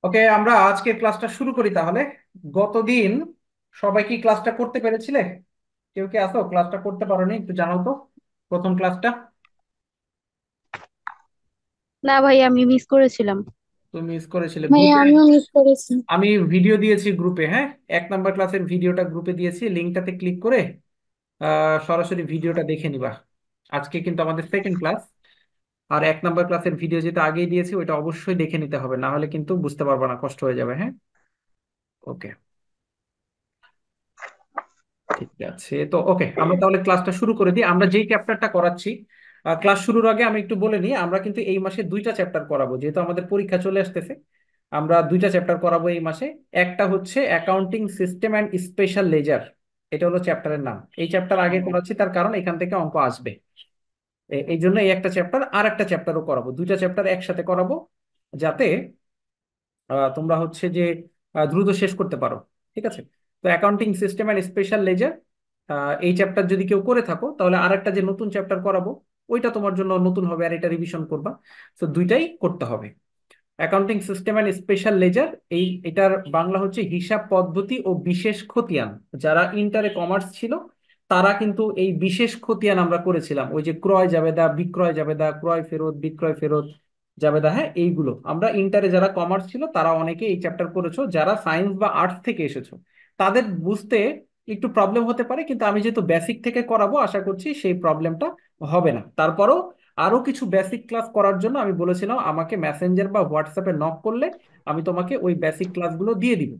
ওকে, আমরা আজকে ক্লাসটা শুরু করি তাহলে। গতদিন সবাই কি ক্লাসটা করতে পেরেছিলে? কেউ কি আসো ক্লাসটা করতে পারোনি? একটু জানাও তো প্রথম ক্লাসটা। না ভাই, আমি মিস করেছিলাম। তুমি মিস করেছিলে ভাই গ্রুপে? আমিও মিস করেছি। আমি ভিডিও দিয়েছি গ্রুপে, হ্যাঁ। 1 নাম্বার ক্লাসের ভিডিওটা গ্রুপে দিয়েছি, লিঙ্কটাতে ক্লিক করে সরাসরি ভিডিওটা দেখে নিবা। আজকে কিন্তু আমাদের সেকেন্ড ক্লাস। আর 1 নাম্বার ক্লাসের ভিডিও যেটা আগেই দিয়েছি ওইটা অবশ্যই দেখে নিতে হবে, না হলে কিন্তু বুঝতে পারবে না, কষ্ট হয়ে যাবে, হ্যাঁ। ওকে, ঠিক আছে। তো ওকে, আমরা তাহলে ক্লাসটা শুরু করে দিই। আমরা যেই চ্যাপ্টারটা করাচ্ছি, ক্লাস শুরুর আগে আমি একটু বলে নিই, আমরা কিন্তু এই মাসে 2টা চ্যাপ্টার করাবো, যেহেতু আমাদের পরীক্ষা চলে আসতেছে। আমরা 2টা চ্যাপ্টার করাবো এই মাসে। একটা হচ্ছে accounting system and special ledger, এটা হলো চ্যাপ্টারের নাম। এই চ্যাপ্টার আগে করাচ্ছি তার কারণ এখান থেকে অঙ্ক আসবে। এই জন্য এই একটা চ্যাপ্টার আর একটা চ্যাপ্টারও করাবো, 2টা চ্যাপ্টার একসাথে করাবো, যাতে তোমরা হচ্ছে যে দ্রুত শেষ করতে পারো। ঠিক আছে? তো accounting system and special ledger, এই চ্যাপ্টার যদি কেউ করে থাকো তাহলে আরেকটা যে নতুন চ্যাপ্টার করাবো ওইটা তোমার জন্য নতুন হবে, আর এটা রিভিশন করবা। তো দুইটাই করতে হবে। Accounting system and special ledger, এটার বাংলা হচ্ছে হিসাব পদ্ধতি ও বিশেষ খতিয়ান। যারা ইন্টারে কমার্স ছিল তারা কিন্তু এই বিশেষ খতিয়ান আমরা করেছিলাম, ওই যে ক্রয় জাবেদা, বিক্রয় জাবেদা, ক্রয় ফেরত, বিক্রয় ফেরত, জাবেদা, হ্যাঁ, এইগুলো আমরা ইন্টারে যারা কমার্স ছিল তারা অনেকে এই চ্যাপ্টার করেছো। যারা সায়েন্স বা আর্টস থেকে এসেছো তাদের বুঝতে একটু প্রবলেম হতে পারে, কিন্তু আমি যেহেতু বেসিক থেকে করাবো আশা করছি সেই প্রবলেমটা হবে না। তারপরও আরো কিছু বেসিক ক্লাস করার জন্য আমি বলেছিলাম আমাকে মেসেঞ্জার বা হোয়াটসঅ্যাপে নক করলে আমি তোমাকে ওই বেসিক ক্লাসগুলো দিয়ে দিব।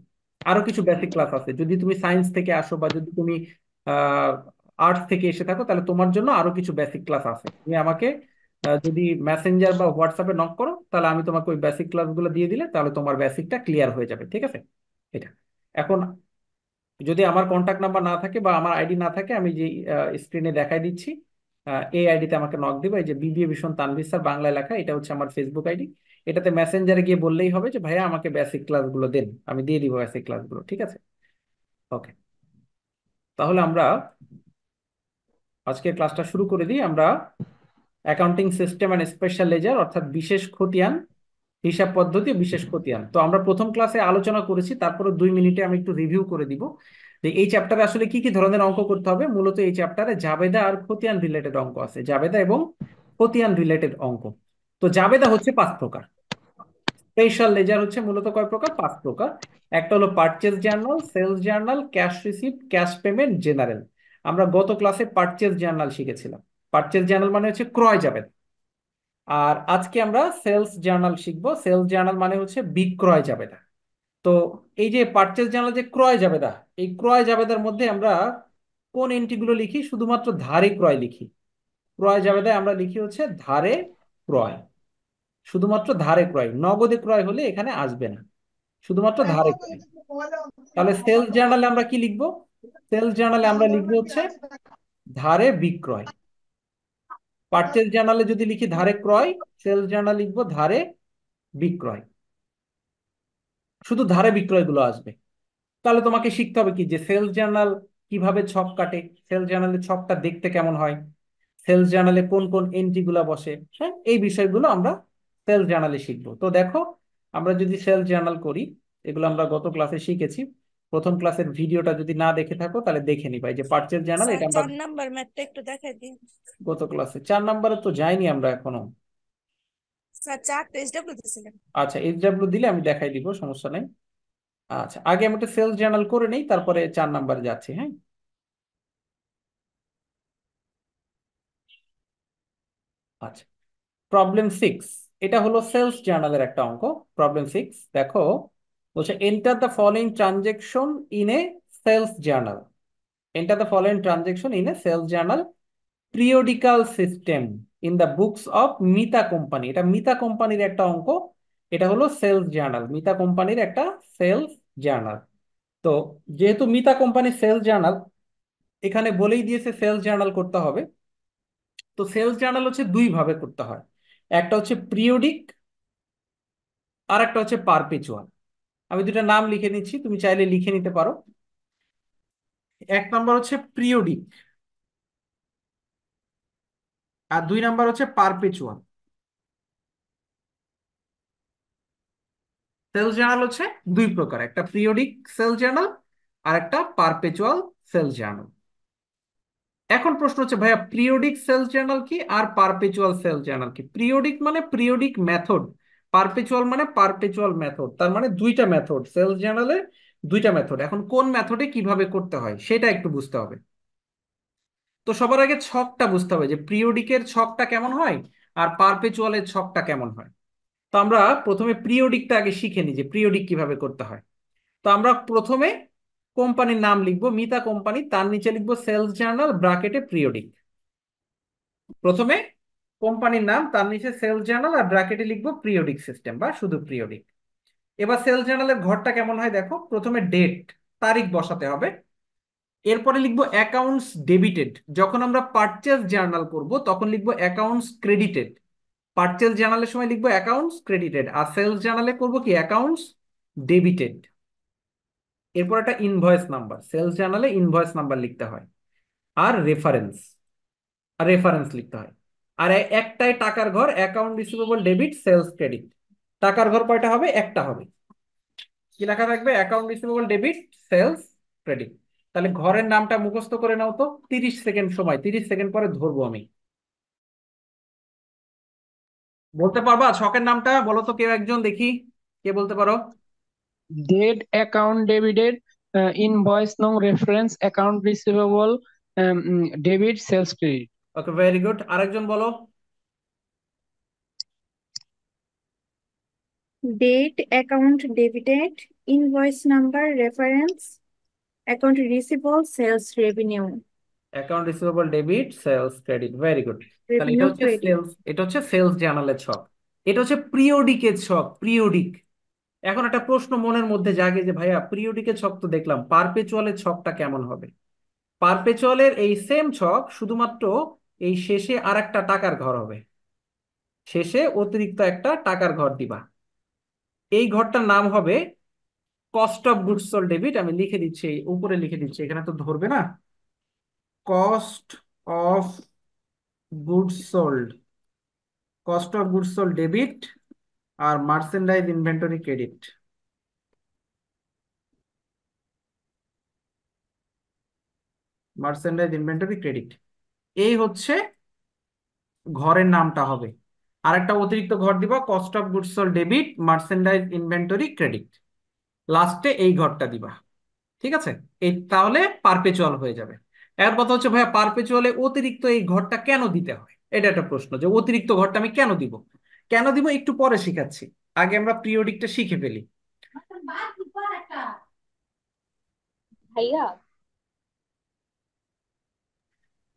আরো কিছু বেসিক ক্লাস আছে, যদি তুমি সায়েন্স থেকে আসো বা যদি তুমি আহ আর্টস থেকে এসে থাকো তাহলে তোমার জন্য আরো কিছু বেসিক ক্লাস আছে। তুমি আমাকে যদি মেসেঞ্জার বা হোয়াটসঅ্যাপে নক করো তাহলে আমি তোমাকে ওই বেসিক ক্লাসগুলো দিয়ে দিলে তাহলে তোমার বেসিকটা ক্লিয়ার হয়ে যাবে। ঠিক আছে? এটা এখন যদি আমার কন্ট্যাক্ট নাম্বার না থাকে বা আমার আইডি না থাকে, আমি যে স্ক্রিনে দেখাই দিচ্ছি, এই আইডিতে আমাকে নক দিবে। এই যে বিবিএ ভীষণ তানভীর স্যার বাংলায় লেখা, এটা হচ্ছে আমার ফেসবুক আইডি। এটাতে মেসেঞ্জারে গিয়ে বললেই হবে যে ভাইয়া আমাকে বেসিক ক্লাসগুলো দেন, আমি দিয়ে দিব বেসিক ক্লাসগুলো। ঠিক আছে? ওকে, তাহলে আমরা আজকে ক্লাসটা শুরু করে দিই। আমরা accounting system and special ledger অর্থাৎ বিশেষ খতিয়ান, হিসাব পদ্ধতি ও বিশেষ খতিয়ান, তো আমরা প্রথম ক্লাসে আলোচনা করেছি, তারপরে 2 মিনিটে আমি একটু রিভিউ করে দিব যে এই চ্যাপ্টারে আসলে কি কি ধরনের অঙ্ক করতে হবে। মূলত এই চ্যাপ্টারে জাবেদা আর খতিয়ান রিলেটেড অঙ্ক আছে, জাবেদা এবং খতিয়ান রিলেটেড অঙ্ক। তো জাবেদা হচ্ছে 5 প্রকার, স্পেশাল লেজার হচ্ছে মূলত কয় প্রকার? 5 প্রকার। একটা হলো purchase journal, sales journal, cash receipt, cash payment, general. আমরা গত ক্লাসে পারচেজ জার্নাল শিখেছিলাম। পারচেজ জার্নাল মানে হচ্ছে ক্রয় জাবেদা। আর আজকে আমরা সেলস জার্নাল শিখবো। সেলস জার্নাল মানে হচ্ছে বিক্রয় জাবেদা। তো এই যে পারচেজ জার্নাল যে ক্রয় জাবেদা, এই ক্রয় জাবেদার মধ্যে আমরা কোন এন্ট্রিগুলো লিখি? শুধুমাত্র ধারে ক্রয় লিখি। ক্রয় জাবেদায় আমরা লিখি হচ্ছে ধারে ক্রয়, শুধুমাত্র ধারে ক্রয়, নগদে ক্রয় হলে এখানে আসবে না, শুধুমাত্র ধারে ক্রয়। তাহলে সেলস জার্নালে আমরা কি লিখবো? সেলস জার্নালে আমরা লিখবো হচ্ছে ধারে বিক্রয়। পারচেজ জার্নালে যদি লিখি ধারে ক্রয়, সেলস জার্নাল লিখবো ধারে বিক্রয়, শুধু ধারে বিক্রয়গুলো আসবে। তাহলে তোমাকে শিখতে হবে কি যে সেলস জার্নাল কিভাবে ছক কাটে, সেলস জার্নালের ছকটা দেখতে কেমন হয়, সেলস জার্নালে কোন কোন এন্ট্রি গুলা বসে, হ্যাঁ, এই বিষয়গুলো আমরা সেলস জার্নালে শিখবো। তো দেখো, আমরা যদি সেলস জার্নাল করি, এগুলো আমরা গত ক্লাসে শিখেছি। প্রথম ক্লাসের ভিডিওটা যদি না দেখে থাকো তাহলে দেখে নিবা। এই যে পারচেজ জার্নাল, স্যার এটা আমরা 4 নাম্বার ম্যাথটা একটু দেখাই দিন। গত ক্লাসে 4 নাম্বারে তো যাইনি আমরা এখনো। স্যার 4 পেজ ডাব্লিউ দিয়েছিলেন। আচ্ছা, এইচডাব্লিউ দিলে আমি দেখাই দিব, সমস্যা নেই। আচ্ছা, আগে আমি একটা সেলস জার্নাল করে নেই, তারপরে 4 নাম্বারে যাচ্ছি, হ্যাঁ। আচ্ছা, প্রবলেম 6, এটা হলো সেলস জার্নালের একটা অঙ্ক। প্রবলেম 6 দেখো, বলছে enter the following transaction in a sales journal. Enter the following transaction in a sales journal, periodical system in the books of Mita company. এটা মিতা কোম্পানির একটা অঙ্ক। এটা হলো সেলস জার্নাল, মিতা কোম্পানির একটা সেলস জার্নাল। তো যেহেতু মিতা কোম্পানির সেলস জার্নাল, এখানে বলেই দিয়েছে সেলস জার্নাল করতে হবে। তো সেলস জার্নাল হচ্ছে 2 ভাবে করতে হয়, একটা হচ্ছে পিরিয়ডিক, আর একটা হচ্ছে পারপেচুয়াল। আমি দুটা নাম লিখে নিচ্ছি, তুমি চাইলে লিখে নিতে পারো। 1 নাম্বার হচ্ছে পিরিয়ডিক, আর 2 নাম্বার হচ্ছে পারপেচুয়াল। সেলস জার্নাল হচ্ছে দুই প্রকার, একটা পিরিয়ডিক সেলস জার্নাল আর একটা পারপেচুয়াল সেলস জার্নাল। এখন প্রশ্ন হচ্ছে ভাইয়া পিরিয়ডিক সেলস জার্নাল কি আর পারপেচুয়াল সেলস জার্নাল কি? পিরিয়ডিক মানে পিরিয়ডিক মেথড, পারপেচুয়াল মানে পারপেচুয়াল মেথড, তার মানে দুইটা মেথড সেলস জার্নালের, দুইটা মেথড। এখন কোন মেথডে কিভাবে করতে হয় সেটা একটু বুঝতে হবে। তো সবার আগে ছকটা বুঝতে হবে যে পিরিয়ডিকের ছকটা কেমন হয় আর পারপেচুয়ালের ছকটা কেমন হয়। তো আমরা প্রথমে পিরিয়ডিকটা আগে শিখে নিই যে পিরিয়ডিক কিভাবে করতে হয়। তো আমরা প্রথমে কোম্পানির নাম লিখবো, মিতা কোম্পানি, তার নিচে লিখবো সেলস জার্নাল ব্র্যাকেটে পিরিয়ডিক। প্রথমে কোম্পানির নাম, তার নিচে সেলস জার্নাল, আর ব্র্যাকেটে লিখবো পিরিয়ডিক সিস্টেম বা শুধু পিরিয়ডিক। এবার সেলস জার্নালের ঘরটা কেমন হয় দেখো, প্রথমে ডেট, তারিখ বসাতে হবে। এরপরে লিখবো অ্যাকাউন্টস ডেবিটেড, যখন আমরা পারচেজ জার্নাল করব তখন লিখবো অ্যাকাউন্টস ক্রেডিটেড। পারচেজ জার্নালের সময় লিখবো অ্যাকাউন্টস ক্রেডিটেড, আর সেলস জার্নালে করবো কি অ্যাকাউন্টস ডেবিটেড। এরপর একটা ইনভয়েস নাম্বার, সেলস জার্নালে ইনভয়েস নাম্বার লিখতে হয়। আর রেফারেন্স, আর রেফারেন্স লিখতে হয়। আর একটাই টাকার ঘর, account receivable debit sales credit. টাকার ঘর কয়টা হবে? একটা হবে। কি লেখা থাকবে? Account receivable debit sales credit. তাহলে ঘরের নামটা মুখস্থ করে নাও তো, 30 সেকেন্ড সময়, 30 সেকেন্ড পরে ধরবো আমি। বলতে পারবা ছকের নামটা? বলো তো কেউ একজন, দেখি কে বলতে পারো। Date account debited, invoice no reference account receivable, debit sales credit. ওকে, ভেরি গুড। আরেকজন বলো। Date, account debited, invoice number, reference, account receivable, sales revenue, account receivable debit sales credit, very good. তাহলে এটা revenue হচ্ছে credit. Sales, এটা হচ্ছে sales জার্নালের ছক। এটা হচ্ছে পিরিয়ডিকের ছক, পিরিয়ডিক। এখন একটা প্রশ্ন মনের মধ্যে জাগে যে ভাইয়া পিরিয়ডিকের ছক তো দেখলাম, পারপেচুয়ালের ছকটা কেমন হবে? পারপেচুয়ালের এই সেম ছক, শুধুমাত্র এই শেষে আর একটা টাকার ঘর হবে, শেষে অতিরিক্ত একটা টাকার ঘর দিবা। এই ঘরটার নাম হবে cost of goods sold debit. আমি লিখে দিচ্ছি, এই উপরে লিখে দিচ্ছি, এখানে তো ধরবে না। Cost of goods sold, cost of goods sold debit, আর merchandise inventory credit, merchandise inventory credit. এই হচ্ছে ঘরের নামটা হবে। আরেকটা অতিরিক্ত ঘর দিবা, cost of goods sold debit merchandise inventory credit, লাস্টে এই ঘরটা দিবা। ঠিক আছে? এই তাহলে পারপেচুয়াল হয়ে যাবে। এর কথা হচ্ছে ভাইয়া পারপেচুয়ালে অতিরিক্ত এই ঘরটা কেন দিতে হয়, এটা একটা প্রশ্ন, যে অতিরিক্ত ঘরটা আমি কেন দিব। কেন দিব একটু পরে শিখাচ্ছি, আগে আমরা পিরিয়ডিকটা শিখে ফেলি। ভাইয়া,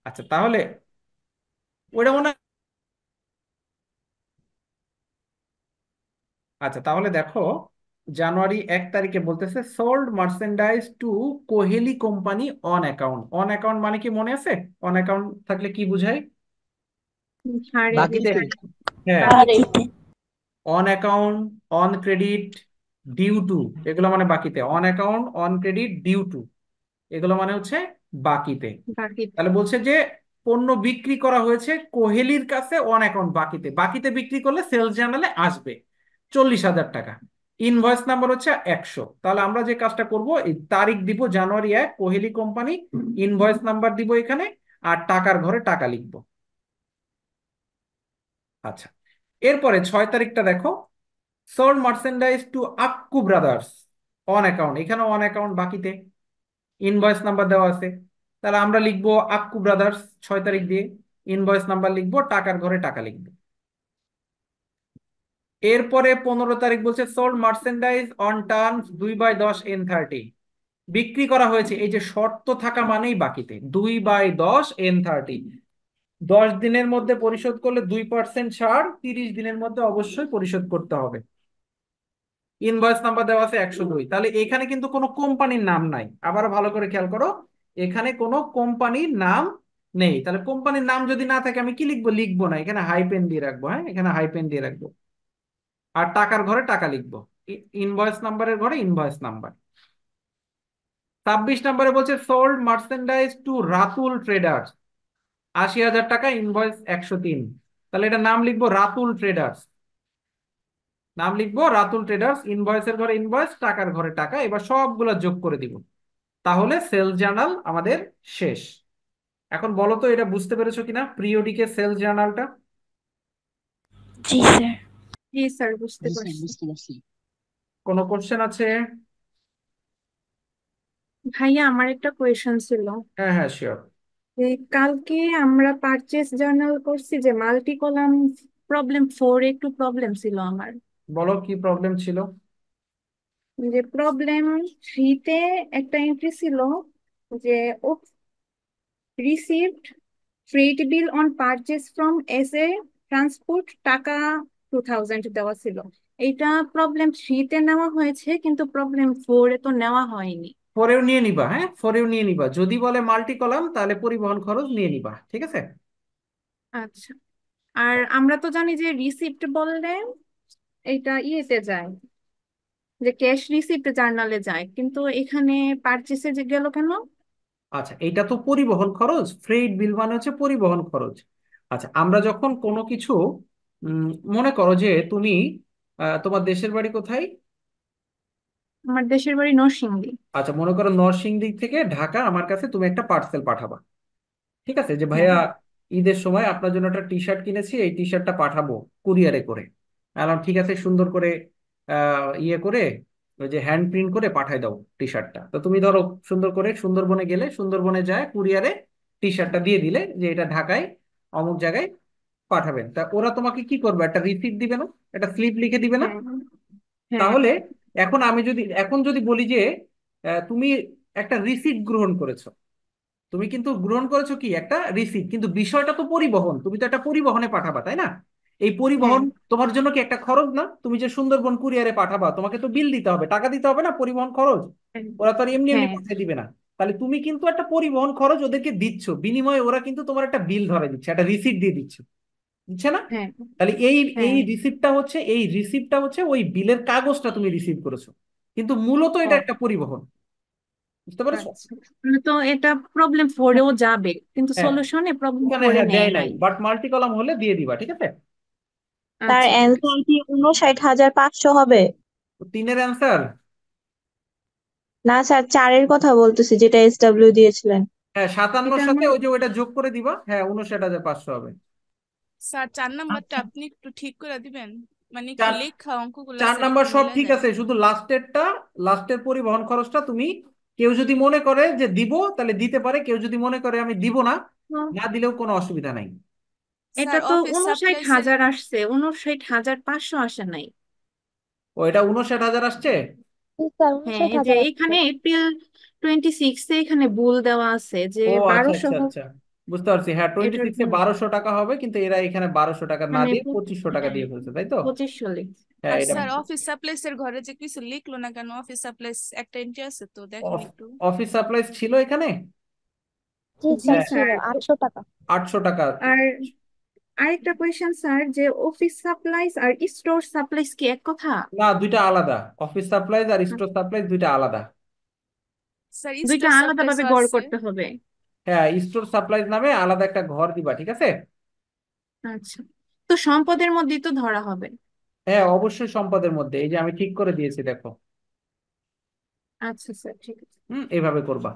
আচ্ছা তাহলে ওইটা মনে আচ্ছা তাহলে দেখো, জানুয়ারি 1 তারিখে বলতেছে sold merchandise to Koheli company on account. On account মানে কি মনে আছে? অন অ্যাকাউন্ট থাকলে কি বুঝায়? হারে বাকিতে। বুঝায়। হ্যাঁ, বাকিতে। On account, on credit, due to, এগুলো মানে বাকিতে। On account, on credit, due to, এগুলো মানে হচ্ছে বাকিতে। বাকিতে। তাহলে বলছে যে পণ্য বিক্রি করা হয়েছে কোহেলির কাছে অন অ্যাকাউন্ট, বাকিতে। বাকিতে বিক্রি করলে সেলস জার্নালে আসবে 40,000 টাকা। ইনভয়েস নাম্বার হচ্ছে 100। তাহলে আমরা যে কাজটা করব, এই তারিখ দিব জানুয়ারি 1, কোহেলি কোম্পানি, ইনভয়েস নাম্বার দিব এখানে, আর টাকার ঘরে টাকা লিখবো। আচ্ছা, এরপরে 6 তারিখটা দেখো, sold merchandise to Akku brothers on account, এখানে অন অ্যাকাউন্ট বাকিতে, ইনভয়েস নাম্বার দেওয়া আছে। তাহলে আমরা লিখবো আক্কু ব্রাদার্স 6 তারিখ দিয়ে, ইনভয়েস নাম্বার লিখবো, টাকার ঘরে টাকা লিখবো। এরপরে 15 তারিখ বলছে sold merchandise on terms 2/10 N30, বিক্রি করা হয়েছে, এই যে শর্ত থাকা মানেই বাকিতে, 2/10 N30। 10 দিনের মধ্যে পরিশোধ করলে 2% ছাড়, 30 দিনের মধ্যে অবশ্যই পরিশোধ করতে হবে। ইনভয়েস নাম্বার দেওয়া আছে 102। তাহলে এখানে কিন্তু কোনো কোম্পানির নাম নাই, আবার ভালো করে খেয়াল করো, এখানে কোনো কোম্পানির নাম নেই। তাহলে কোম্পানির নাম যদি না থাকে আমি কি লিখবো? লিখবো না, এখানে হাইপেন দিয়ে রাখবো। হ্যাঁ, এখানে হাইপেন দিয়ে রাখবো। আর টাকার ঘরে টাকা লিখবো, ইনভয়েস নাম্বারের ঘরে ইনভয়েস নাম্বার। 26 নম্বরে বলছে sold merchandise to Ratul traders, 80,000 টাকা, ইনভয়েস 103। তাহলে এটা নাম লিখবো রাতুল ট্রেডার্স, নাম লিখবো রাতুল ট্রেডার্স, ইনভয়েসের ঘরে ইনভয়েস, টাকার ঘরে টাকা, এবার সবগুলা যোগ করে দিব। তাহলে সেলস জার্নাল আমাদের শেষ। এখন বলো তো এটা বুঝতে পেরেছো কিনা পিরিয়ডিকের সেলস জার্নালটা? জি স্যার। জি স্যার, বুঝতে জি স্যার, পারছি। বুঝতে পারছি। কোনো কোশ্চেন আছে? ভাইয়া, আমার একটা কোয়েশন ছিল হ্যাঁ হ্যাঁ, শিওর। যে কালকে আমরা পারচেস জার্নাল করছি, যে মাল্টি কলাম প্রবলেম 4 একটু প্রবলেম ছিল আমার। বলো কি প্রবলেম ছিল। যে প্রবলেম 3-তে একটা এন্ট্রি ছিল যে received freight bill on purchase from S A transport, টাকা 2000 দেওয়া ছিল। এইটা প্রবলেম 3-তে নেওয়া হয়েছে, কিন্তু প্রবলেম 4-এ তো নেওয়া হয়নি। ফোরেও নিয়ে নিবা, হ্যাঁ ফোরেও নিয়ে নিবা, যদি বলে মাল্টি কলাম তাহলে পরিবহন খরচ নিয়ে নিবা, ঠিক আছে। আচ্ছা। আর আমরা তো জানি যে রিসিপ্ট বললে এটা ইয়েতে যায়, যে ক্যাশ রিসিপ্ট জার্নালে যায়, কিন্তু এখানে পারচেসে যে গেল কেন? আচ্ছা, এটা তো পরিবহন খরচ, ফ্রেট বিল মানে হচ্ছে পরিবহন খরচ। আচ্ছা, আমরা যখন কোনো কিছু উম, মনে করো যে তুমি তোমার দেশের বাড়ি কোথায়? আমার দেশের বাড়ি নরসিংদী। আচ্ছা, মনে করো নরসিংদী থেকে ঢাকা আমার কাছে তুমি একটা পার্সেল পাঠাবা। ঠিক আছে, যে হ্যাঁ। ভাইয়া ঈদের সময় আপনার জন্য একটা টি শার্ট কিনেছি, এই টি শার্টটা পাঠাবো কুরিয়ারে করে। আলাম, ঠিক আছে, সুন্দর করে ইয়ে করে ওই যে হ্যান্ড প্রিন্ট করে পাঠাই দাও টি শার্টটা। তো তুমি ধরো সুন্দর করে সুন্দরবনে গেলে, সুন্দরবনে যায় কুরিয়ারে টি শার্টটা দিয়ে দিলে যে এটা ঢাকায় অমুক জায়গায় পাঠাবেন। তা ওরা তোমাকে কি করবে, একটা রিসিপ্ট দিবে না, একটা স্লিপ লিখে দিবে না? হ্যাঁ। হ্যাঁ। তাহলে এখন যদি বলি যে তুমি একটা রিসিপ্ট গ্রহণ করেছো, তুমি কিন্তু গ্রহণ করেছো কি একটা রিসিপ্ট, কিন্তু বিষয়টা তো পরিবহন, তুমি তো একটা পরিবহনে পাঠাবা, তাই না? এই হ্যাঁ। পরিবহন তোমার জন্য কি একটা খরচ না? তুমি যে সুন্দরবন কুরিয়ারে পাঠাবা তোমাকে তো বিল দিতে হবে, টাকা দিতে হবে না, পরিবহন খরচ। হ্যাঁ। ওরা তো আর এমনি এমনি হ্যাঁ। পাঠিয়ে দিবে না। তাহলে তুমি কিন্তু একটা পরিবহন খরচ ওদেরকে দিচ্ছ, বিনিময়ে ওরা কিন্তু তোমার একটা বিল ধরে দিচ্ছে, একটা রিসিপ্ট দিয়ে দিচ্ছে, দিচ্ছে না? হ্যাঁ। তাহলে এই এই হ্যাঁ। রিসিপ্টটা হচ্ছে ওই বিলের কাগজটা তুমি রিসিভ করেছো, কিন্তু মূলত ও এটা একটা পরিবহন। বুঝতে পেরেছো? আচ্ছা, তো এটা প্রবলেম 4-এও যাবে, কিন্তু হ্যাঁ, সলিউশনে প্রবলেম ওখানে ফোরে হ্যাঁ নেয় দেয় নাই, নাই। বাট মাল্টি কলাম হলে দিয়ে দিবা, ঠিক আছে। তার আচ্ছা, ঠিক আছে। অ্যান্সার কি 59,500 হবে? তো তিনের অ্যান্সার? না স্যার, 4-এর কথা বলতেছি, যেটা SW দিয়েছিলেন। হ্যাঁ, 57-র এটা সাথে আমার ওই যে ওইটা যোগ করে দিবা, হ্যাঁ 59,500 হবে। স্যার 4 নাম্বারটা আচ্ছা। আপনি একটু ঠিক করে দিবেন, মানে একটু চার লেখা অঙ্কগুলা চার স্যার নাম্বার একটু সব মিলাই ঠিক দেন। আছে, শুধু লাস্টের পরিবহন খরচটা তুমি, কেউ যদি মনে করে যে দিব তাহলে দিতে পারে, কেউ যদি মনে করে আমি দিব না, তো না দিলেও কোনো অসুবিধা নাই। এটা স্যার তো অফিস উনষাট সাপ্লাইসের হাজার আসছে, 59,500 আসে নাই। ও, এটা 59,000 আসছে? জি স্যার, হ্যাঁ, উনষাট এই যে হাজার আসছে। এখানে April 26 এখানে ভুল দেওয়া আছে যে ও আচ্ছা 1200 আচ্ছা আচ্ছা, বুঝতে পারছি, হ্যাঁ এটার 26-এ জন্য 1200 টাকা হবে, কিন্তু এরা এখানে 1200 টাকা না মানে দিয়ে 2500 টাকা হ্যাঁ, দিয়ে ফেলছে, তাই তো? 2500 লিখছে। হ্যাঁ, আর এটা স্যার অফিস সাপ্লাইসের ঘরে যে কিছু লিখলো না কেন, অফিস সাপ্লাইস একটা এন্ট্রি আছে তো দেখেন একটু। অফিস সাপ্লাইজ ছিল এখানে। জি জি স্যার, হ্যাঁ, ছিল স্যার। 800 টাকা। 800 টাকা। আর আরেকটা কোয়েশ্চেন স্যার, যে অফিস সাপ্লাইস আর স্টোর সাপ্লাইস কি এক কথা? না, দুইটা আলাদা, অফিস সাপ্লাইজ আর স্টোর সাপ্লাইজ দুইটা আলাদা। স্যার দুইটা স্টোর আলাদাভাবে সাপ্লাইসও গড় আছে। করতে হবে? হ্যাঁ, স্টোর সাপ্লাইজ নামে আলাদা একটা ঘর দিবা, ঠিক আছে। আচ্ছা, তো সম্পদের মধ্যেই তো ধরা হবে। হ্যাঁ, অবশ্যই সম্পদের মধ্যে, এই যে আমি ঠিক করে দিয়েছি দেখো। আচ্ছা স্যার, ঠিক আছে। এইভাবে করবা।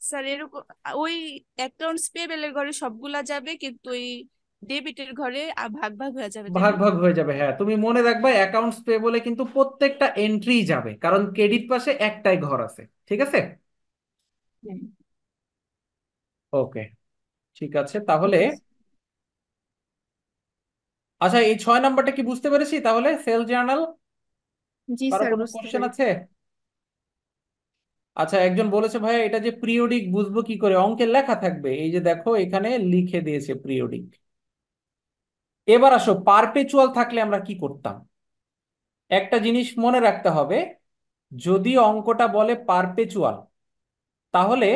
স্যার এরকম ওই অ্যাকাউন্টস পেয়েবলের ঘরে সবগুলা যাবে, কিন্তু ওই ডেবিটের ঘরে ভাগ ভাগ হয়ে যাবে, তাই ভাগ না? ভাগ হয়ে যাবে, হ্যাঁ তুমি মনে রাখবা অ্যাকাউন্টস পেয়েবলে কিন্তু প্রত্যেকটা এন্ট্রি যাবে, কারণ ক্রেডিট পাশে একটাই ঘর আছে, ঠিক আছে। হ্যাঁ, ওকে, ঠিক আছে ঠিক তাহলে। আছে। আচ্ছা, এই 6 নাম্বারটা কি বুঝতে পেরেছি তাহলে, সেল জার্নাল? জি কারো স্যার, কোনো বুঝতে কোশ্চেন পেরেছি। আছে? আচ্ছা, একজন বলেছে ভাইয়া এটা যে পিরিয়ডিক বুঝবো কি করে, অঙ্কে লেখা থাকবে, এই যে দেখো এখানে লিখে দিয়েছে পিরিয়ডিক। এবার আসো, পারপেচুয়াল থাকলে আমরা কি করতাম। একটা জিনিস মনে রাখতে হবে, যদি অঙ্কটা বলে পারপেচুয়াল তাহলে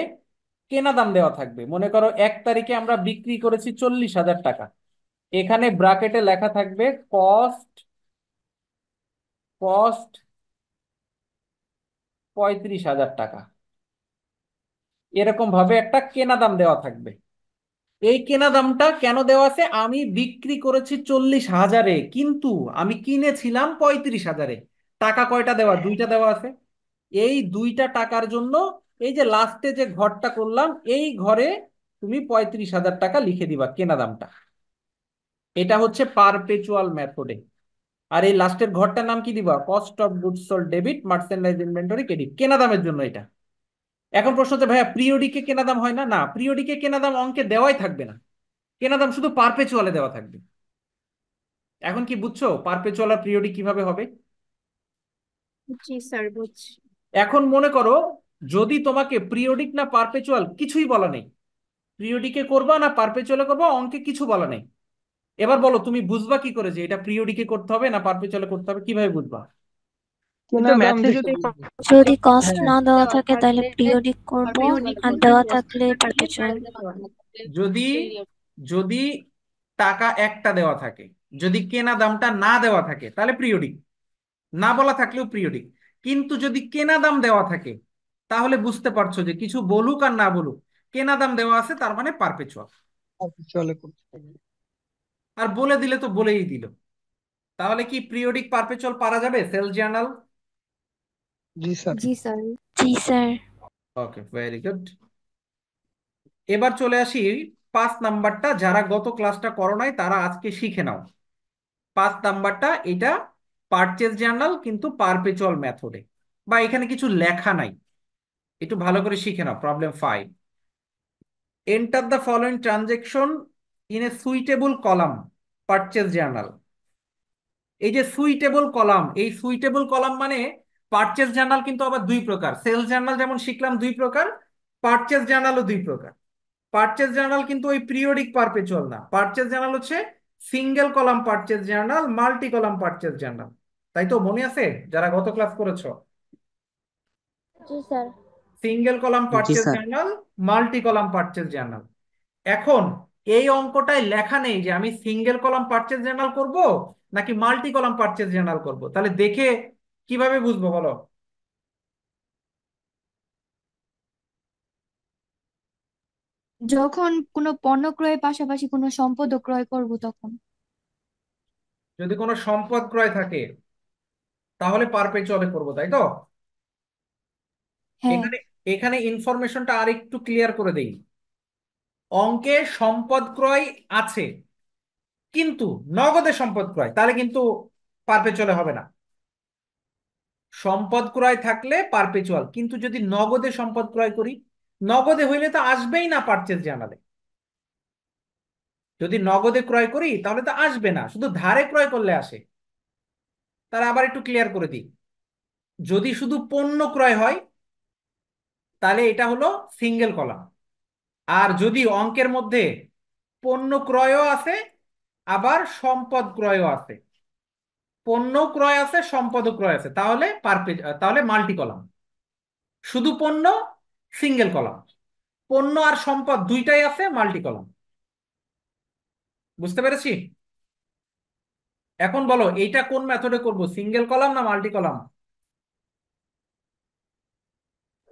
কেনা দাম দেওয়া থাকবে। মনে করো 1 তারিখে আমরা বিক্রি করেছি 40,000 টাকা, এখানে ব্রাকেটে লেখা থাকবে কস্ট, কস্ট 35,000 টাকা, এরকম ভাবে একটা কেনা দাম দেওয়া থাকবে। এই কেনা দামটা কেন দেওয়া আছে? আমি বিক্রি করেছি 40,000-এ, কিন্তু আমি কিনেছিলাম 35,000-এ। টাকা কয়টা দেওয়া? দুইটা দেওয়া আছে। এই দুইটা টাকার জন্য এই যে লাস্টে যে ঘরটা করলাম, এই ঘরে তুমি 35,000 টাকা লিখে দিবা কেনা দামটা। এটা হচ্ছে পারপেচুয়াল মেথডে। আর এই লাস্টের ঘরটার নাম কি দিবা? Cost of goods sold debit, merchandise inventory credit, কেনা দামের জন্য এটা। এখন প্রশ্ন হচ্ছে ভাইয়া পিরিয়ডিকে কেনা দাম হয় না? না, পিরিয়ডিকে কেনা দাম অঙ্কে দেওয়াই থাকবে না, কেনা দাম শুধু পারপেচুয়ালে দেওয়া থাকবে। এখন কি বুঝছো পারপেচুয়াল আর পিরিয়ডিক কিভাবে হবে? জি স্যার, বুঝছি। এখন মনে করো যদি তোমাকে পিরিয়ডিক না পারপেচুয়াল কিছুই বলা নেই, পিরিয়ডিকে করবা না পারপেচুয়ালে করবা, অঙ্কে কিছু বলা নেই, এবার বলো তুমি বুঝবা কি করে যে এটা পিরিয়ডিকে করতে হবে না পারপেচুয়ালে করতে হবে? কিভাবে বুঝবা? কেনা কিন্তু দাম ম্যাথে দেখে যদি বুঝবো। যদি কস্ট হ্যাঁ, না দেওয়া দেওয়া থাকে তাহলে থাকলে পিরিয়ডিক করব, পিরিয়ডিক আর করব, দেওয়া থাকলে পারপেচুয়াল। যদি যদি টাকা একটা দেওয়া থাকে, যদি কেনা দামটা না দেওয়া থাকে তাহলে পিরিয়ডিক, না বলা থাকলেও পিরিয়ডিক। কিন্তু যদি কেনা দাম দেওয়া থাকে, তাহলে বুঝতে পারছো যে কিছু বলুক আর না বলুক কেনা দাম দেওয়া আছে, তার মানে পারপেচুয়াল। চলে করতে হবে। আর বলে দিলে তো বলেই দিল। তাহলে কি পিরিয়ডিক পারপেচুয়াল পারা যাবে সেলস জার্নাল? জি স্যার। জি স্যার। জি স্যার। ওকে, ভেরি গুড। এবার চলে আসি 5 নাম্বারটা, যারা গত ক্লাসটা করো নাই তারা আজকে শিখে নাও। 5 নাম্বারটা এটা পারচেজ জার্নাল, কিন্তু পারপেচুয়াল মেথডে, বা এখানে কিছু লেখা নাই, একটু ভালো করে শিখে নাও। Problem 5, enter the following transaction in a suitable column purchase journal. এই যে সুইটেবল কলাম, এই সুইটেবল কলাম মানে পারচেজ জার্নাল কিন্তু আবার দুই প্রকার। সেলস জার্নাল যেমন শিখলাম দুই প্রকার, পারচেজ জার্নালও দুই প্রকার। পারচেজ জার্নাল কিন্তু ওই পিরিয়ডিক পারপেচুয়াল না, পারচেজ জার্নাল হচ্ছে single column purchase journal, multi column purchase journal. তাই তো, মনে আছে যারা গত ক্লাস করেছো? জি স্যার। সিঙ্গেল কলাম জি purchase sir. Journal, multi column purchase journal. এখন এই অঙ্কটায় লেখা নেই যে আমি সিঙ্গেল কলাম পারচেজ জার্নাল করব নাকি মাল্টি কলাম পারচেজ জার্নাল করব, তাহলে দেখে কিভাবে বুঝবো বলো? যখন কোনো পণ্য ক্রয়ের পাশাপাশি কোনো সম্পদও ক্রয় করব তখন। যদি কোনো সম্পদ ক্রয় থাকে তাহলে পারপেচুয়ালে করব, তাই তো? হ্যাঁ। এখানে এখানে ইনফরমেশনটা আর একটু ক্লিয়ার করে দেই। অঙ্কে সম্পদ ক্রয় আছে, কিন্তু নগদে সম্পদ ক্রয়, তাহলে কিন্তু পারপেচুয়ালে হবে না। সম্পদ ক্রয় থাকলে পারপেচুয়াল, কিন্তু যদি নগদে সম্পদ ক্রয় করি, নগদে হইলে তো আসবেই না পারচেজ জার্নালে। যদি নগদে ক্রয় করি তাহলে তো আসবে না, শুধু ধারে ক্রয় করলে আসে। তাহলে আবার একটু ক্লিয়ার করে দিই, যদি শুধু পণ্য ক্রয় হয় তাহলে এটা হলো সিঙ্গেল কলাম। আর যদি অঙ্কের মধ্যে পণ্য ক্রয়ও আছে আবার সম্পদ ক্রয়ও আছে, পণ্য ক্রয় আছে সম্পদ ক্রয় আছে, তাহলে মাল্টি কলাম। শুধু পণ্য সিঙ্গেল কলাম, পণ্য আর সম্পদ দুইটাই আছে মাল্টি কলাম। বুঝতে পেরেছি? এখন বলো এইটা কোন মেথডে করব, সিঙ্গেল কলাম না multi column?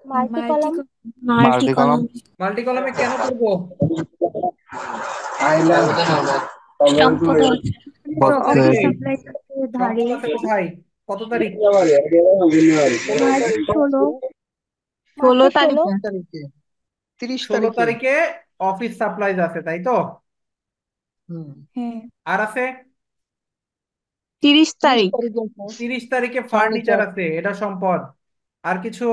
Multi multi column. Multi multi column. Column. Multi কলামে কেন করব? সম্পদ আছে। কত হচ্ছে তারিখে? অফিস সাপ্লাই ধারে। সম্পদ আছে কোথায়? কত তারিখ? মার্চ 16। 16 মার্চের 16। তারিখে। তারিখে 30 ষোলো তারিখে। তারিখে অফিস সাপ্লাইজ আছে, তাই তো? হুম। হ্যাঁ। আর আছে 30 30 তারিখ। তারিখে 30 তারিখে ফার্নিচার ফার্নিচার। আছে, এটা সম্পদ। আর কিছু?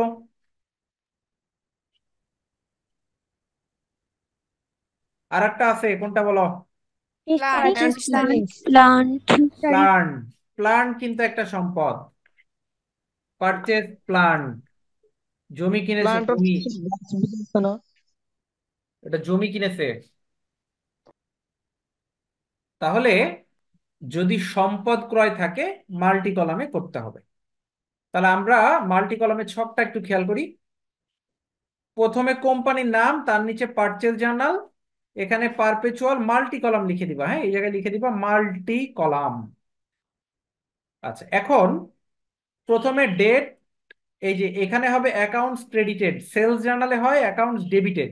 আর একটা আছে, কোনটা বলো? প্লান্ট। প্লান্ট। প্লান্ট। প্লান্ট কিন্তু একটা সম্পদ। পারচেজ প্লান্ট, জমি কিনেছে, প্লান্ট জমি, গাছ বুঝেছো না? এটা জমি কিনেছে। তাহলে যদি সম্পদ ক্রয় থাকে মাল্টি কলামে করতে হবে। তাহলে আমরা মাল্টি কলামের ছকটা একটু খেয়াল করি। প্রথমে কোম্পানির নাম, তার নিচে পারচেজ জার্নাল, এখানে পারপেচুয়াল, মাল্টি কলাম লিখে দিবা। হ্যাঁ, এই জায়গায় লিখে দিবা মাল্টি কলাম। আচ্ছা, এখন প্রথমে ডেট, এই যে এখানে হবে অ্যাকাউন্টস ক্রেডিটেড, সেলস জার্নালে হয় অ্যাকাউন্টস ডেবিটেড।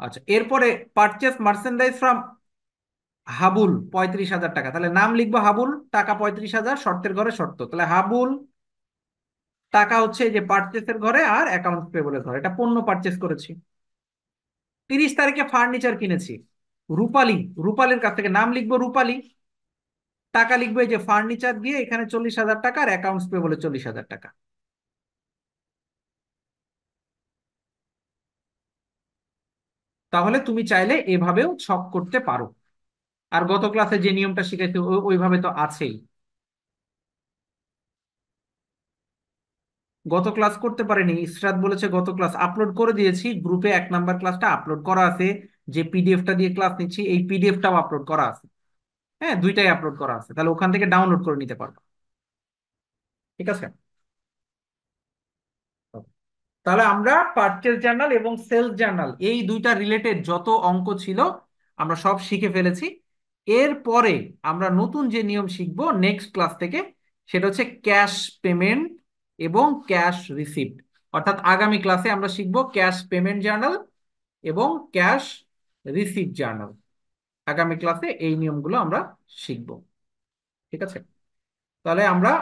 আচ্ছা, এরপরে পারচেস মার্চেন্ডাইজ ফ্রম হাবুল 35,000 টাকা, তাহলে নাম লিখবো হাবুল, টাকা 35,000, শর্তের ঘরে শর্ত, তাহলে হাবুল টাকা হচ্ছে এই যে পারচেসের ঘরে আর অ্যাকাউন্ট পেবলের ঘরে, এটা পণ্য পারচেস করেছি। 30 তারিখে ফার্নিচার কিনেছি রূপালী, রূপালীর কাছ থেকে, নাম লিখবো রূপালী, টাকা লিখবো এই যে ফার্নিচার দিয়ে এখানে 40,000 টাকা আর অ্যাকাউন্টস পেবলে 40,000 টাকা। তাহলে তুমি চাইলে এভাবেও ছক করতে পারো। আর গত ক্লাসে যে নিয়মটা শিখাইছি ওইভাবে তো আছেই। গত ক্লাস করতে পারেনি ইসরাত বলেছে, গত ক্লাস আপলোড করে দিয়েছি গ্রুপে, 1 নাম্বার ক্লাসটা আপলোড করা আছে, যে পিডিএফটা দিয়ে ক্লাস নিচ্ছি এই পিডিএফটাও আপলোড করা আছে। হ্যাঁ, দুইটাই আপলোড করা আছে, তাহলে ওখান থেকে ডাউনলোড করে নিতে পারবো। ঠিক আছে, তাহলে আমরা পারচেজ জার্নাল এবং সেলস জার্নাল এই দুইটা রিলেটেড যত অঙ্ক ছিল আমরা সব শিখে ফেলেছি। এরপরে আমরা নতুন যে নিয়ম শিখবো নেক্সট ক্লাস থেকে, সেটা হচ্ছে ক্যাশ পেমেন্ট এবং ক্যাশ রিসিপ্ট। অর্থাৎ আগামী ক্লাসে আমরা শিখবো ক্যাশ পেমেন্ট জার্নাল এবং ক্যাশ রিসিপ্ট জার্নাল। আগামী ক্লাসে এই নিয়মগুলো আমরা শিখবো। ঠিক আছে, তাহলে আমরা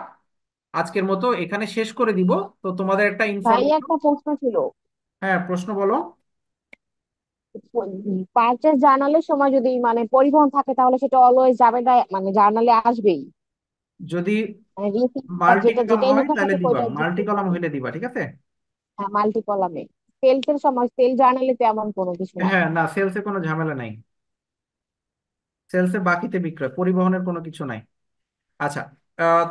আজকের মতো এখানে শেষ করে দিব। তো তোমাদের একটা ভাই ইনফরমেশন। একটা প্রশ্ন ছিল। হ্যাঁ, প্রশ্ন বলো। পারচেস জার্নালের সময় যদি মানে পরিবহন থাকে তাহলে সেটা অলওয়েজ যাবে না, মানে জার্নালে আসবেই, যদি মানে রিসিপ্ট মাল্টি যেটা কলাম যেটাই হয় লেখা তাহলে থাকে দিবা, ওইটাই মাল্টি যুক্ত কলাম হবে। হইলে দিবা। ঠিক আছে। হ্যাঁ, মাল্টি কলামে। সেলস এর সময় সেল জার্নালে তেমন কোনো কিছু নাই। হ্যাঁ, না, সেলসে কোনো ঝামেলা নাই, সেলসে বাকিতে বিক্রয়, পরিবহনের কোনো কিছু নাই। আচ্ছা,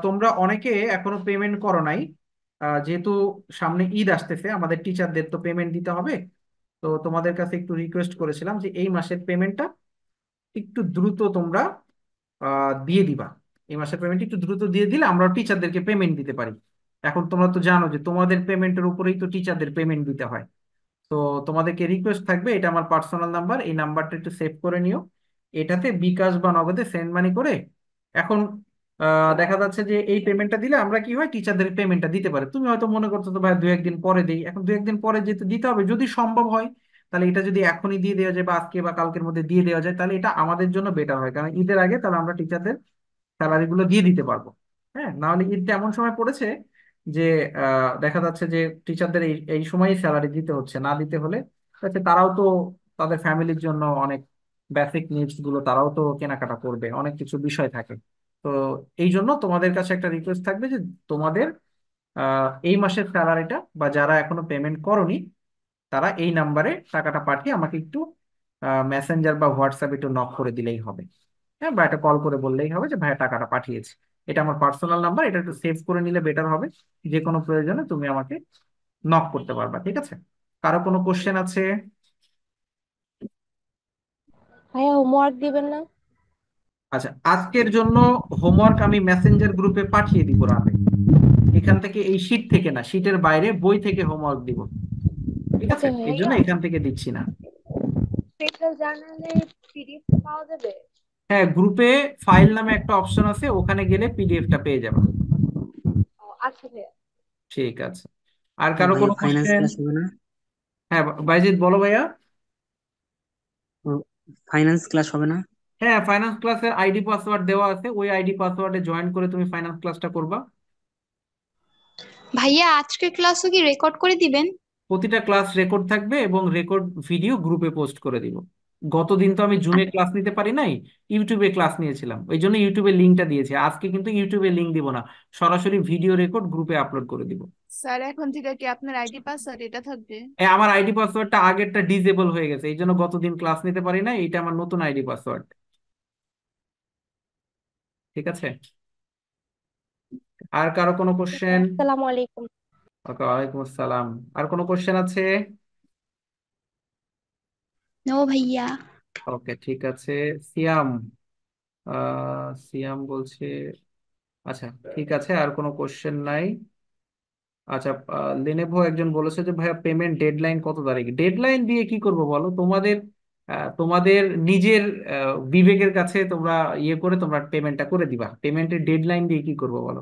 তোমরা অনেকে এখনো পেমেন্ট করো নাই। যেহেতু সামনে ঈদ আসতেছে, আমাদের টিচারদের তো পেমেন্ট দিতে হবে। তো তোমাদের কাছে একটু রিকোয়েস্ট করেছিলাম যে এই মাসের পেমেন্টটা একটু দ্রুত তোমরা দিয়ে দিবা। এই মাসের পেমেন্ট একটু দ্রুত দিয়ে দিলে আমরা টিচারদেরকে পেমেন্ট দিতে পারি। এখন তোমরা তো জানো যে তোমাদের পেমেন্টের উপরেই তো টিচারদের পেমেন্ট দিতে হয়। তো তোমাদেরকে রিকোয়েস্ট থাকবে, এটা আমার পার্সোনাল নাম্বার, এই নাম্বারটা একটু সেভ করে নিও। এটাতে বিকাশ বা নগদে সেন্ড মানি করে এখন দেখা যাচ্ছে যে এই পেমেন্টটা দিলে আমরা কি হয় টিচারদের পেমেন্টটা দিতে পারি। তুমি হয়তো মনে করছো তো ভাই 2-1 দিন পরে দিই, এখন 2-1 দিন পরে যেতে দিতে হবে যদি সম্ভব হয়, তাহলে এটা যদি এখনই দিয়ে দেওয়া যায় বা আজকে বা কালকের মধ্যে দিয়ে দেওয়া যায় তাহলে এটা আমাদের জন্য বেটার হয়, কারণ ঈদের আগে তাহলে আমরা টিচারদের স্যালারি গুলো দিয়ে দিতে পারবো। হ্যাঁ, না হলে ঈদটা এমন সময় পড়েছে যে দেখা যাচ্ছে যে টিচারদের এই এই সময়ই স্যালারি দিতে হচ্ছে, না দিতে হলে হচ্ছে তারাও তো তাদের ফ্যামিলির জন্য অনেক বেসিক নিডস গুলো তারাও তো কেনাকাটা করবে, অনেক কিছু বিষয় থাকে। তো এই জন্য তোমাদের কাছে একটা রিকোয়েস্ট থাকবে যে তোমাদের এই মাসের স্যালারিটা বা যারা এখনো পেমেন্ট করনি তারা এই নাম্বারে টাকাটা পাঠিয়ে আমাকে একটু মেসেঞ্জার বা হোয়াটসঅ্যাপে একটু নক করে দিলেই হবে। হ্যাঁ, বা একটা কল করে বললেই হবে যে ভাইয়া টাকাটা পাঠিয়েছে। এটা আমার পার্সোনাল নাম্বার, এটা একটু সেভ করে নিলে বেটার হবে। যে কোনো প্রয়োজনে তুমি আমাকে নক করতে পারবা। ঠিক আছে, কারো কোনো কোশ্চেন আছে? ভাইয়া হোমওয়ার্ক দিবেন না? আচ্ছা, আজকের জন্য হোমওয়ার্ক আমি মেসেঞ্জার গ্রুপে পাঠিয়ে দিব রাতে। এখান থেকে, এই শীট থেকে না, শীটের বাইরে বই থেকে হোমওয়ার্ক দিব। ঠিক আছে, ওকে এই ভাইয়া। জন্য এখান থেকে দিচ্ছি না। স্পেশাল জার্নালে পিডিএফ পাওয়া যাবে? হ্যাঁ, গ্রুপে ফাইল নামে একটা অপশন আছে, ওখানে গেলে পিডিএফটা পেয়ে যাবে। ও আচ্ছা ভাইয়া। ঠিক আছে, আর কারো ভাইয়া কোনো ফাইন্যান্স কোশ্চেন? ক্লাস হবে না? হ্যাঁ, বাইজিৎ বলো ভাইয়া। ফাইন্যান্স ক্লাস হবে না? হ্যাঁ, ফাইন্যান্স ক্লাসের আইডি পাসওয়ার্ড দেওয়া আছে, ওই আইডি পাসওয়ার্ডে জয়েন করে তুমি ফাইন্যান্স ক্লাসটা করবা। ভাইয়া আজকের ক্লাসও কি রেকর্ড করে দিবেন? প্রতিটা ক্লাস রেকর্ড থাকবে এবং রেকর্ড ভিডিও গ্রুপে পোস্ট করে দিব। গতদিন তো আমি জুমে ক্লাস নিতে পারি নাই, ইউটিউবে ক্লাস নিয়েছিলাম, ওই জন্য ইউটিউবে লিঙ্কটা দিয়েছি। আজকে কিন্তু ইউটিউবে লিঙ্ক দিব না, সরাসরি ভিডিও রেকর্ড গ্রুপে আপলোড করে দিব। স্যার এখন থেকে কি আপনার আইডি পাসওয়ার্ড এটা থাকবে? আমার আইডি পাসওয়ার্ডটা আগেরটা ডিজেবল হয়ে গেছে, এই জন্য গতদিন ক্লাস নিতে পারি না, এটা আমার নতুন আইডি পাসওয়ার্ড। ঠিক আছে, আর কারো কোনো কোশ্চেন? আসসালামু আলাইকুম। ওকে, ওয়ালাইকুম আসসালাম। আর কোনো কোশ্চেন আছে? নো ভাইয়া। ওকে, ঠিক আছে। সিয়াম, সিয়াম বলছে, আচ্ছা ঠিক আছে, আর কোনো কোশ্চেন নাই। আচ্ছা, লেনেভো একজন বলেছে যে ভাইয়া পেমেন্ট ডেডলাইন কত তারিখ? ডেডলাইন দিয়ে কি করবো বলো? তোমাদের তোমাদের নিজের বিবেকের কাছে তোমরা ইয়ে করে তোমরা পেমেন্টটা করে দিবা, পেমেন্টের ডেডলাইন দিয়ে কি করবো বলো?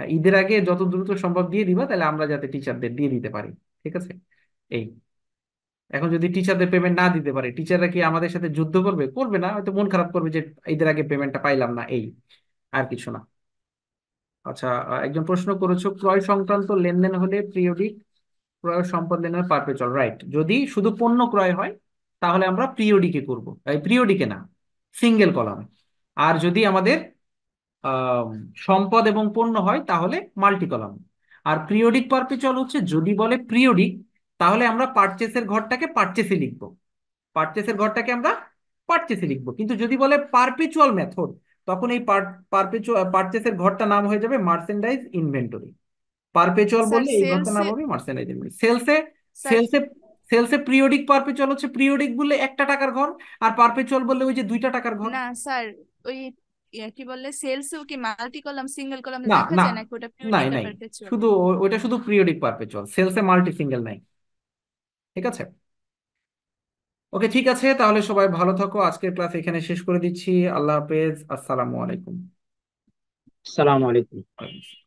ঈদের আগে যত দ্রুত সম্ভব দিয়ে দিবা, তাহলে আমরা যাতে টিচারদের দিয়ে দিতে পারি। ঠিক আছে, এই এখন যদি টিচারদের পেমেন্ট না দিতে পারে, টিচাররা কি আমাদের সাথে যুদ্ধ করবে? করবে না, হয়তো মন খারাপ করবে যে ঈদের আগে পেমেন্টটা পাইলাম না, এই আর কিছু না। আচ্ছা, একজন প্রশ্ন করেছো ক্রয় সংক্রান্ত লেনদেন হলে পিরিয়ডিক, ক্রয় সম্পদ লেনদেন পারপেচুয়াল, রাইট। যদি শুধু পণ্য ক্রয় হয় তাহলে আমরা পিরিয়ডিকে করব, এই পিরিয়ডিকে না, সিঙ্গেল কলামে। আর যদি আমাদের আহ, সম্পদ এবং পণ্য হয় তাহলে মাল্টি কলাম। আর পিরিয়ডিক পারপেচুয়াল হচ্ছে যদি বলে পিরিয়ডিক, তাহলে আমরা পারচেসের ঘরটাকে পারচেসে লিখবো, পারচেসের ঘরটাকে আমরা পারচেসে লিখবো। কিন্তু যদি বলে পারপেচুয়াল মেথড, তখন এই পারপেচুয়াল পারচেসের ঘরটা নাম হয়ে যাবে মার্চেন্ডাইজ ইনভেন্টরি। পারপেচুয়াল স্যার বললে এই ঘরটার নাম সেলসে হবে মার্চেন্ডাইজ ইনভেন্টরি। সেলসে স্যার সেলসে সেলসে পিরিয়ডিক পারপেচুয়াল হচ্ছে, পিরিয়ডিক বললে একটা টাকার ঘর, আর পারপেচুয়াল বললে ওই যে দুইটা টাকার ঘর। না স্যার, ওই কি বললে সেলসেও কি মাল্টি কলাম সিঙ্গেল কলামে না দেখা না, যায় নাকি ওটা নাই পিরিয়ডিক আর নাই, পারপেচুয়াল? শুধু ওইটা শুধু পিরিয়ডিক পারপেচুয়াল, সেলসে মাল্টি সিঙ্গেল নাই। ঠিক আছে, ওকে, ঠিক আছে, তাহলে সবাই ভালো থাকো, আজকের ক্লাস এখানে শেষ করে দিচ্ছি। আল্লাহ হাফেজ, আসসালামু আলাইকুম। আসসালামু আলাইকুম। ওয়ালাইকুম আসসালাম।